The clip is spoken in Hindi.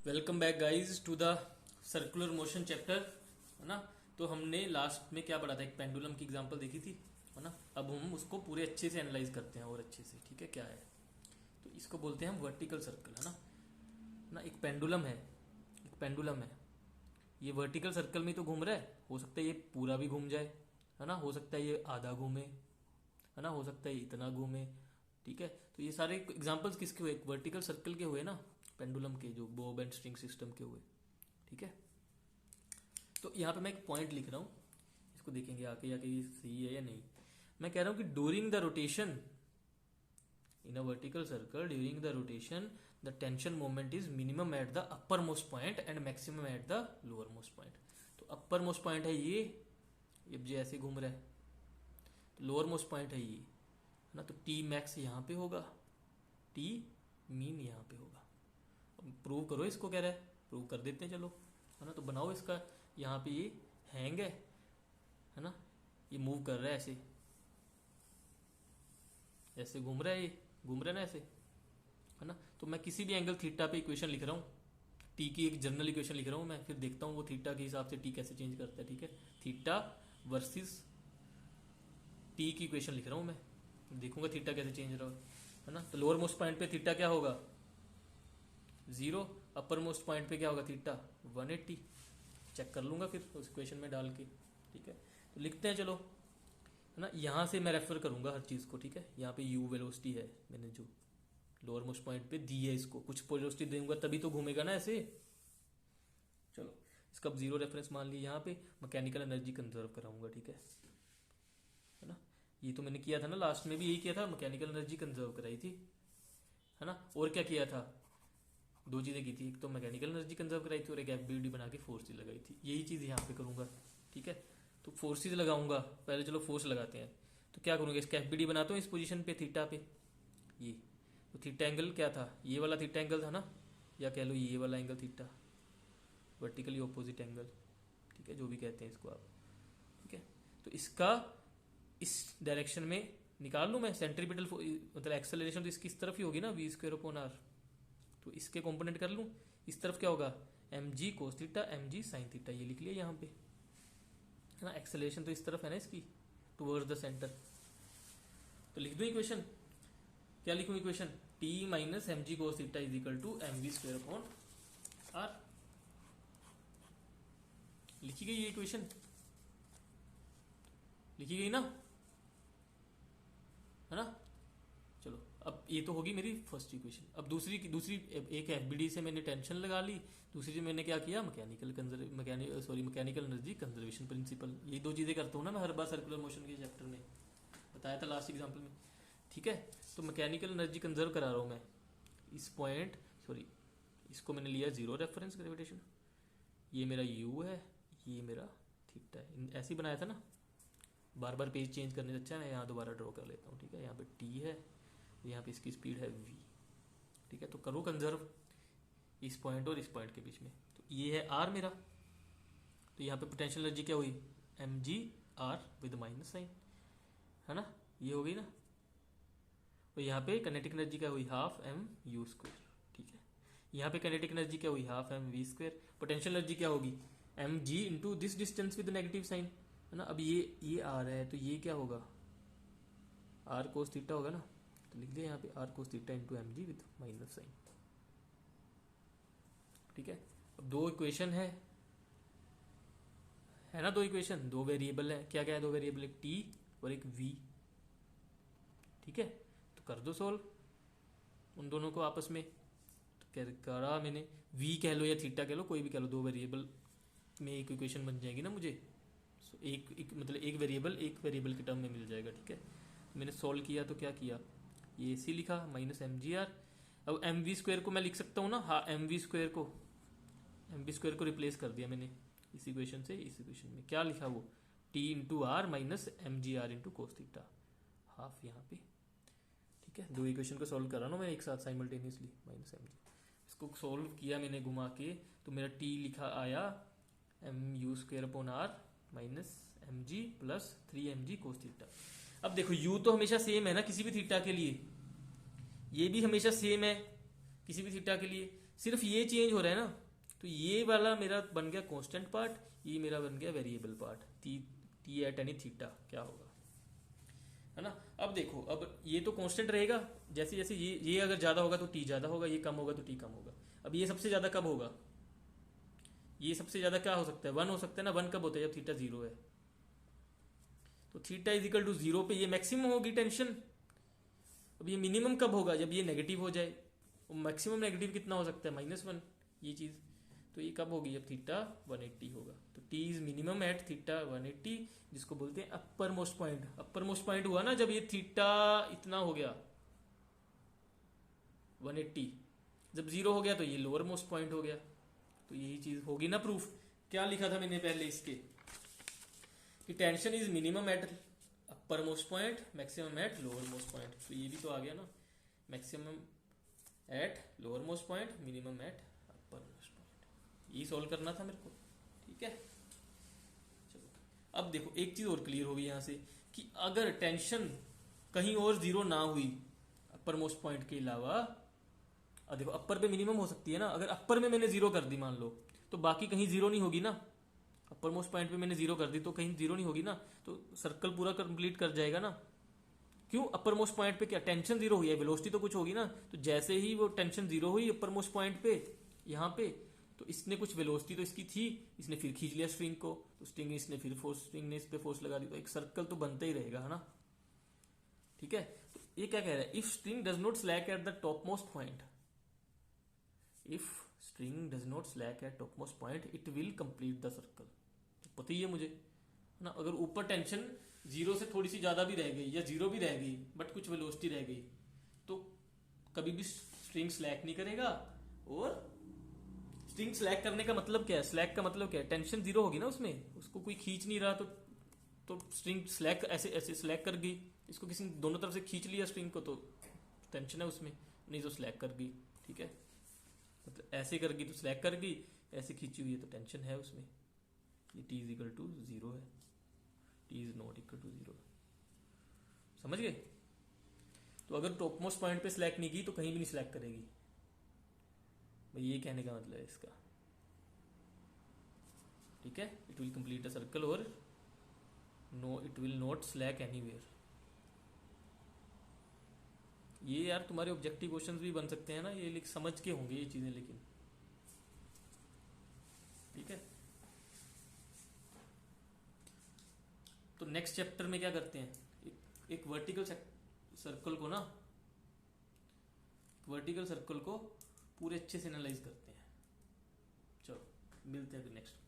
Welcome back guys to the circular motion chapter, है ना। तो हमने लास्ट में क्या पढ़ा था, एक पेंडुलम की एग्जांपल देखी थी, है ना। अब हम उसको पूरे अच्छे से एनालाइज करते हैं और अच्छे से, ठीक है। क्या है तो इसको बोलते हैं हम वर्टिकल सर्कल, है ना। एक पेंडुलम है, ये वर्टिकल सर्कल में तो घूम रहा है। हो सकता है ये पूरा भी घूम जाए, है ना। हो सकता है ये आधा घूमे, है ना। हो सकता है इतना घूमे, ठीक है। तो ये सारे एग्जांपल्स किसके हुए, वर्टिकल सर्कल के हुए ना, पेंडुलम के, जो बॉब एंड स्ट्रिंग सिस्टम के हुए, ठीक है। तो यहाँ पे मैं एक पॉइंट लिख रहा हूँ, इसको देखेंगे आके आके ये सही है या नहीं। मैं कह रहा हूँ कि during the rotation in a vertical circle, during the rotation the tension moment is minimum at the upper most point and maximum at the lower most point. तो अपर मोस्ट पॉइंट है ये जो ऐसे घूम रहा है, तो लोअर मोस्ट पॉइंट है ये, है ना। तो टी मैक्स यहाँ पे होगा, टी मीन यहाँ पे होगा। अब प्रूव करो इसको, कह रहा है प्रूव कर देते हैं, चलो, है ना। तो बनाओ इसका, यहाँ पे ये हैंग है ना। ये मूव कर रहा है ऐसे, ऐसे घूम रहा है, ये घूम रहा है ना ऐसे, है ना। तो मैं किसी भी एंगल थीटा पे इक्वेशन लिख रहा हूँ, टी की एक जनरल इक्वेशन लिख रहा हूँ मैं, फिर देखता हूँ वो थीटा के हिसाब से टी कैसे चेंज करता है, ठीक है। थीटा वर्सेस टी की इक्वेशन लिख रहा हूँ मैं, देखूंगा थीटा कैसे चेंज रहा है ना। तो लोअर मोस्ट पॉइंट पे थीटा क्या होगा, 0। अपर मोस्ट पॉइंट पे क्या होगा, थीटा 180। चेक कर लूंगा फिर उस इक्वेशन में डाल के, ठीक है। तो लिखते हैं चलो, है ना। यहाँ से मैं रेफर करूंगा हर चीज को, ठीक है। यहाँ पे u वेलोसिटी है, मैंने जो लोअर मोस्ट पॉइंट पे दी है, इसको कुछ वेलोसिटी दूंगा तभी तो घूमेगा ना ऐसे। चलो, इसका अब 0 रेफरेंस मान लिया। यहाँ पे मैकेनिकल एनर्जी कंजर्व कराऊंगा, ठीक है ना। ये तो मैंने किया था ना, लास्ट में भी यही किया था, मैकेनिकल एनर्जी कंजर्व कराई थी, है ना। और क्या किया था, दो चीजें की थी, एक तो मैकेनिकल एनर्जी कंजर्व कराई थी और एक एफबीडी बना के फोर्सेज लगाई थी। यही चीज यहाँ पे करूंगा, ठीक है। तो फोर्सेज लगाऊंगा पहले, चलो फोर्स लगाते हैं। तो क्या करूंगा, इसका एफबीडी बनाता हूँ इस पोजीशन पे थीटा पे, ये तो थीटा एंगल क्या था, ये वाला थीटा एंगल था ना, या कह लो ये वाला angle theta, vertically opposite angle, ठीक है, जो भी कहते हैं इसको आप, ठीक है। तो इसका इस डायरेक्शन में निकाल लूँ मैं सेंट्रीपिटल, मतलब एक्सेलरेशन तो इसकी इस तरफ ही होगी ना, वी स्क्वायर अपॉन आर। तो इसके कंपोनेंट कर लूं, इस तरफ क्या होगा, m g cos theta m g sine theta, ये लिख लिया यहाँ पे, है ना। एक्सेलरेशन तो इस तरफ है ना इसकी, टुवर्ड्स द सेंटर। तो लिख दूं इक्वेशन, क्या लिखूं equation, T minus m g cos theta is equal to m v square upon r. लिखी गई ये इक्वेशन, लिखी गई ना, है ना। चलो, अब ये तो होगी मेरी फर्स्ट इक्वेशन। अब दूसरी एक एफबीडी से मैंने टेंशन लगा ली, दूसरी मैंने क्या किया, मैकेनिकल एनर्जी कंजर्वेशन प्रिंसिपल। ये दो चीजें करता हूँ ना मैं हर बार सर्कुलर मोशन के चैप्टर में, बताया था लास्ट एग्जाम्पल में, ठीक है। तो मैकेनिकल एनर्जी कंजर्व करा रहा हूँ मैं इस पॉइंट, सॉरी, इसको मैंने लिया 0 रेफरेंस ग्रेविटेशन, ये मेरा u है, ये मेरा थीटा है। ऐसे ही बनाया था ना, बार बार पेज चेंज करने से अच्छा है मैं यहाँ दोबारा ड्रॉ कर लेता हूँ, ठीक है। यहाँ पे t है, यहाँ पे इसकी स्पीड है v, ठीक है। तो करो कंजर्व इस पॉइंट और इस पॉइंट के बीच में। तो ये है r मेरा, तो यहाँ पे पोटेंशियल एनर्जी क्या हुई, m g r with minus sign, है ना, ये हो गई ना। और यहाँ पे काइनेटिक एनर्जी क्या हुई, हाफ एम यू स्क्वायर, ठीक है। यहाँ पे काइनेटिक एनर्जी क्या हुई, half m v square. Potential energy क्या होगी, m g into this distance with negative sign, है ना। अब ये आर है, तो ये क्या होगा, आर कोस थीटा होगा ना। तो लिख दिया यहाँ पे r cos theta into m g with minus sign, ठीक है। अब दो इक्वेशन है ना, दो इक्वेशन, दो वेरिएबल है, क्या क्या है, दो वेरिएबल, एक टी और एक वी, ठीक है। तो कर दो सोल्व उन दोनों को आपस में। तो करा मैंने, वी कह लो या थीटा कह लो, कोई भी कह लो, दो वेरिएबल में एक इक्वेशन बन जाएगी ना मुझे। मतलब एक वेरिएबल के टर्म में मिल जाएगा, ठीक है। मैंने सोल्व किया तो क्या किया, ये सी लिखा माइनस एम जी आर। अब एम वी स्क्वायर को मैं लिख सकता हूँ ना, हाँ, एम वी स्क्वायर को रिप्लेस कर दिया मैंने इस इक्वेशन से, इस इक्वेशन में क्या लिखा, वो T into r minus m g r into cos theta, half यहाँ पे, ठीक है। दो इक्वेशन को सॉल्व करा ना मैं एक साथ साइमल्टेनियसली, माइनस एम जी, इसको सॉल्व किया मैंने घुमा के, तो मेरा टी लिखा आया m u square upon r minus m g plus 3 mg cos theta. अब देखो u तो हमेशा सेम है ना किसी भी थीटा के लिए, ये भी हमेशा सेम है किसी भी थीटा के लिए। सिर्फ ये चेंज हो रहा है ना, तो ये वाला मेरा बन गया कांस्टेंट पार्ट, ये मेरा बन गया variable part. T at any theta क्या होगा, है ना। अब देखो, अब ये तो कांस्टेंट रहेगा, जैसे जैसे ये अगर ज्यादा होगा तो टी ज्यादा होगा, ये कम होगा तो टी कम होगा। अब ये सबसे ज्यादा कब होगा, ये सबसे ज्यादा क्या हो सकता है, 1 हो सकता है ना। 1 कब होता है, जब थीटा 0 है। तो थीटा इज इक्वल टू 0 पे ये मैक्सिमम होगी टेंशन। अब ये मिनिमम कब होगा, जब ये नेगेटिव हो जाए। मैक्सिमम नेगेटिव कितना हो सकता है, -1, ये चीज। तो ये कब होगी, जब थीटा 180 होगा। तो T is minimum at theta 180, जिसको बोलते हैं upper most point. Upper most point हुआ ना जब ये थीटा इतना हो गया 180, जब 0 हो गया तो ये लोअर मोस्ट पॉइंट हो गया। तो यही चीज होगी ना प्रूफ। क्या लिखा था मैंने पहले इसके, कि tension is minimum at upper most point, maximum at lower most point. तो ये भी तो आ गया ना, maximum at lower most point, minimum at upper most point. यही सॉल्व करना था मेरे को, ठीक है। चलो अब देखो एक चीज और क्लियर होगी यहाँ से, कि अगर टेंशन कहीं और 0 ना हुई अपर मोस्ट पॉइंट के अलावा, अब देखो अपर पे मिनिमम हो सकती है ना, अगर अपर में मैंने 0 कर दी मान लो, तो बाकी कहीं 0 नहीं होगी ना। अपर मोस्ट पॉइंट पे मैंने 0 कर दी तो कहीं 0 नहीं होगी ना, तो सर्कल पूरा कंप्लीट कर जाएगा ना। क्यों, अपर मोस्ट पॉइंट पे क्या टेंशन 0 हुई है, वेलोसिटी तो कुछ होगी ना। तो जैसे ही वो टेंशन 0 हुई अपर मोस्ट पॉइंट पे यहाँ पे, तो इसने कुछ वेलोसिटी तो इसकी थी, इसने फिर खींच लिया स्ट्रिंग को, तो स्ट्रिंग इसने फिर फोर्स, स्ट्रिंग ने इस पे फोर्स लगा दी, तो एक सर्कल तो बनता ही रहेगा, है ना। ठीक है, तो ये क्या कह रहा है, if string does not slack at the top most point, if string does not slack eight top most point it will complete the circle. तो पता ही है मुझे, है ना। अगर ऊपर टेंशन 0 से थोड़ी सी ज्यादा भी रह गई या 0 भी रह गई, बट कुछ वेलोसिटी रह गई, तो कभी भी स्ट्रिंग स्लैक नहीं करेगा। और स्ट्रिंग स्लैक करने का मतलब क्या है, स्लैक का मतलब क्या है, टेंशन 0 होगी ना उसमें, उसको कोई खींच नहीं रहा, तो स्ट्रिंग स्लैक ऐसे ऐसे स्लैक कर गई। इसको किसी दोनों तरफ से खींच लिया स्ट्रिंग को, तो टेंशन है उसमें, नहीं तो स्लैक कर गई। ठीक है, मतलब ऐसे कर गई तो स्लैक कर गई, ऐसे खींची हुई है तो टेंशन है उसमें। ये टी इज इक्वल टू 0 है, T is not equal to 0। समझ गए। तो अगर टॉप मोस्ट पॉइंट पे स्लैक नहीं की तो कहीं भी नहीं स्लैक करेगी, भाई ये कहने का मतलब है इसका। ठीक है, it will complete a circle और no it will not slack anywhere. ये यार तुम्हारे ऑब्जेक्टिव क्वेश्चंस भी बन सकते हैं ना, ये समझ के होंगे ये चीजें, लेकिन ठीक है। तो नेक्स्ट चैप्टर में क्या करते हैं, एक वर्टिकल सर्कल को ना, वर्टिकल सर्कल को पूरे अच्छे से एनालाइज करते हैं। चलो मिलते हैं फिर नेक्स्ट।